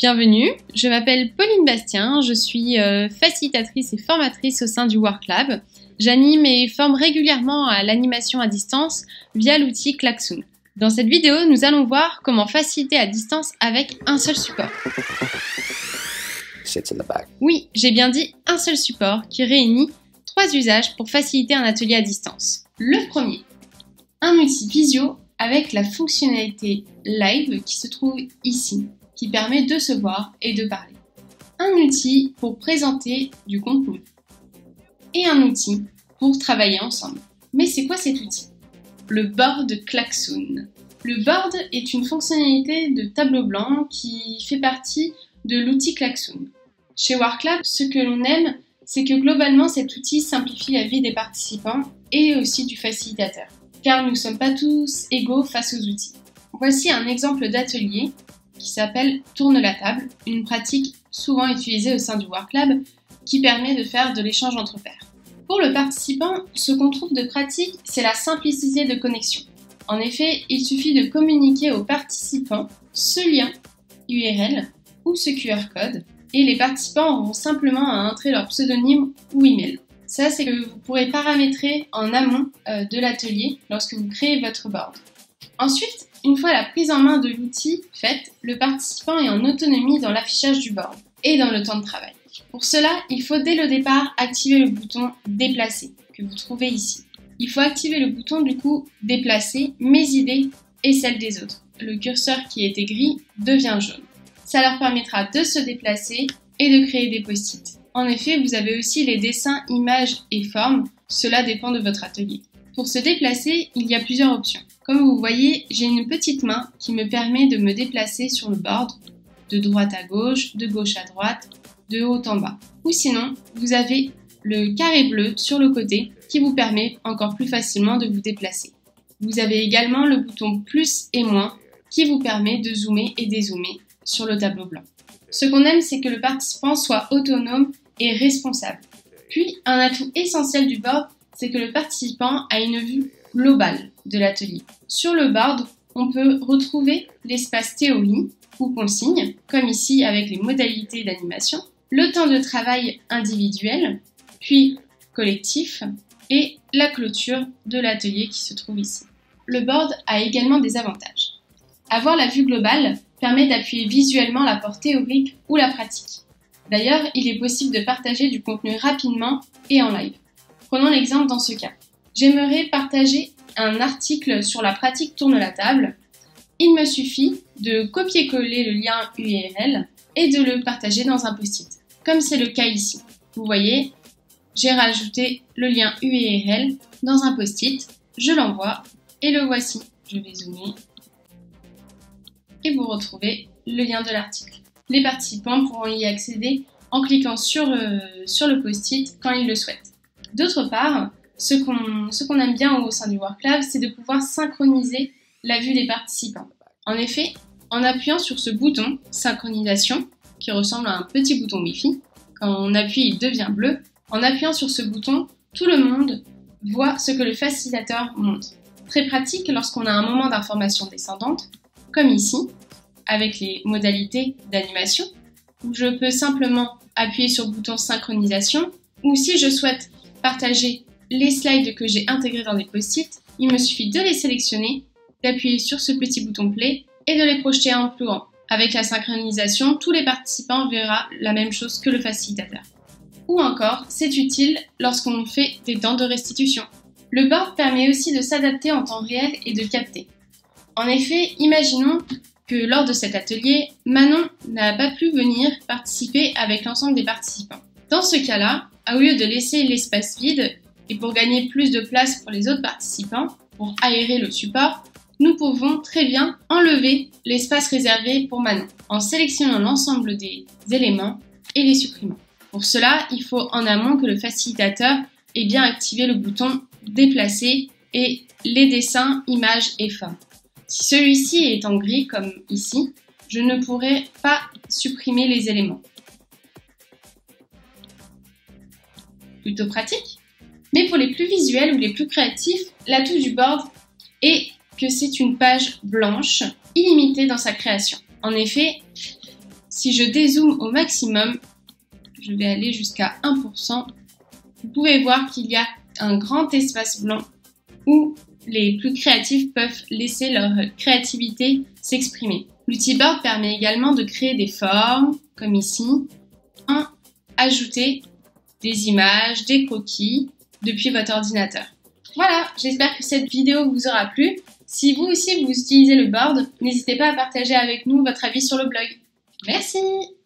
Bienvenue, je m'appelle Pauline Bastien, je suis facilitatrice et formatrice au sein du WorkLab. J'anime et forme régulièrement à l'animation à distance via l'outil Klaxoon. Dans cette vidéo, nous allons voir comment faciliter à distance avec un seul support. Oui, j'ai bien dit un seul support qui réunit 3 usages pour faciliter un atelier à distance. Le premier, un outil visio avec la fonctionnalité live qui se trouve ici, qui permet de se voir et de parler. Un outil pour présenter du contenu. Et un outil pour travailler ensemble. Mais c'est quoi cet outil? Le board Klaxoon. Le board est une fonctionnalité de tableau blanc qui fait partie de l'outil Klaxoon. Chez WorkLab, ce que l'on aime, c'est que globalement cet outil simplifie la vie des participants et aussi du facilitateur, car nous ne sommes pas tous égaux face aux outils. Voici un exemple d'atelier qui s'appelle Tourne la table, une pratique souvent utilisée au sein du WorkLab qui permet de faire de l'échange entre pairs. Pour le participant, ce qu'on trouve de pratique, c'est la simplicité de connexion. En effet, il suffit de communiquer aux participants ce lien URL ou ce QR code et les participants auront simplement à entrer leur pseudonyme ou email. Ça, c'est que vous pourrez paramétrer en amont de l'atelier lorsque vous créez votre board. Ensuite, une fois la prise en main de l'outil faite, le participant est en autonomie dans l'affichage du board et dans le temps de travail. Pour cela, il faut dès le départ activer le bouton « Déplacer » que vous trouvez ici. Il faut activer le bouton du coup « Déplacer mes idées et celles des autres ». Le curseur qui était gris devient jaune. Ça leur permettra de se déplacer et de créer des post-it. En effet, vous avez aussi les dessins, images et formes. Cela dépend de votre atelier. Pour se déplacer, il y a plusieurs options. Comme vous voyez, j'ai une petite main qui me permet de me déplacer sur le board, de droite à gauche, de gauche à droite, de haut en bas. Ou sinon, vous avez le carré bleu sur le côté qui vous permet encore plus facilement de vous déplacer. Vous avez également le bouton plus et moins qui vous permet de zoomer et dézoomer sur le tableau blanc. Ce qu'on aime, c'est que le participant soit autonome et responsable. Puis, un atout essentiel du board, c'est que le participant a une vue globale de l'atelier. Sur le board, on peut retrouver l'espace théorie ou consigne, comme ici avec les modalités d'animation, le temps de travail individuel, puis collectif, et la clôture de l'atelier qui se trouve ici. Le board a également des avantages. Avoir la vue globale permet d'appuyer visuellement l'apport théorique ou la pratique. D'ailleurs, il est possible de partager du contenu rapidement et en live. Prenons l'exemple dans ce cas. J'aimerais partager un article sur la pratique Tourne la table. Il me suffit de copier-coller le lien URL et de le partager dans un post-it, comme c'est le cas ici. Vous voyez, j'ai rajouté le lien URL dans un post-it, je l'envoie et le voici. Je vais zoomer et vous retrouvez le lien de l'article. Les participants pourront y accéder en cliquant sur le post-it quand ils le souhaitent. D'autre part, ce qu'on aime bien au sein du WorkLab, c'est de pouvoir synchroniser la vue des participants. En effet, en appuyant sur ce bouton « Synchronisation », qui ressemble à un petit bouton Wi-Fi, quand on appuie, il devient bleu. En appuyant sur ce bouton, tout le monde voit ce que le facilitateur montre. Très pratique lorsqu'on a un moment d'information descendante, comme ici, avec les modalités d'animation, où je peux simplement appuyer sur le bouton « Synchronisation », ou si je souhaite partager les slides que j'ai intégrés dans des post-it, il me suffit de les sélectionner, d'appuyer sur ce petit bouton play et de les projeter en plus grand. Avec la synchronisation, tous les participants verront la même chose que le facilitateur. Ou encore, c'est utile lorsqu'on fait des temps de restitution. Le board permet aussi de s'adapter en temps réel et de capter. En effet, imaginons que lors de cet atelier, Manon n'a pas pu venir participer avec l'ensemble des participants. Dans ce cas-là, au lieu de laisser l'espace vide, et pour gagner plus de place pour les autres participants, pour aérer le support, nous pouvons très bien enlever l'espace réservé pour Manon, en sélectionnant l'ensemble des éléments et les supprimant. Pour cela, il faut en amont que le facilitateur ait bien activé le bouton « Déplacer » et les dessins, images et formes. Si celui-ci est en gris, comme ici, je ne pourrai pas supprimer les éléments. Plutôt pratique. Mais pour les plus visuels ou les plus créatifs, l'atout du board est que c'est une page blanche, illimitée dans sa création. En effet, Si je dézoome au maximum, je vais aller jusqu'à 1%, vous pouvez voir qu'il y a un grand espace blanc où les plus créatifs peuvent laisser leur créativité s'exprimer. L'outil Board permet également de créer des formes, comme ici, ajouter des images, des croquis depuis votre ordinateur. Voilà, j'espère que cette vidéo vous aura plu. Si vous aussi vous utilisez le board, n'hésitez pas à partager avec nous votre avis sur le blog. Merci!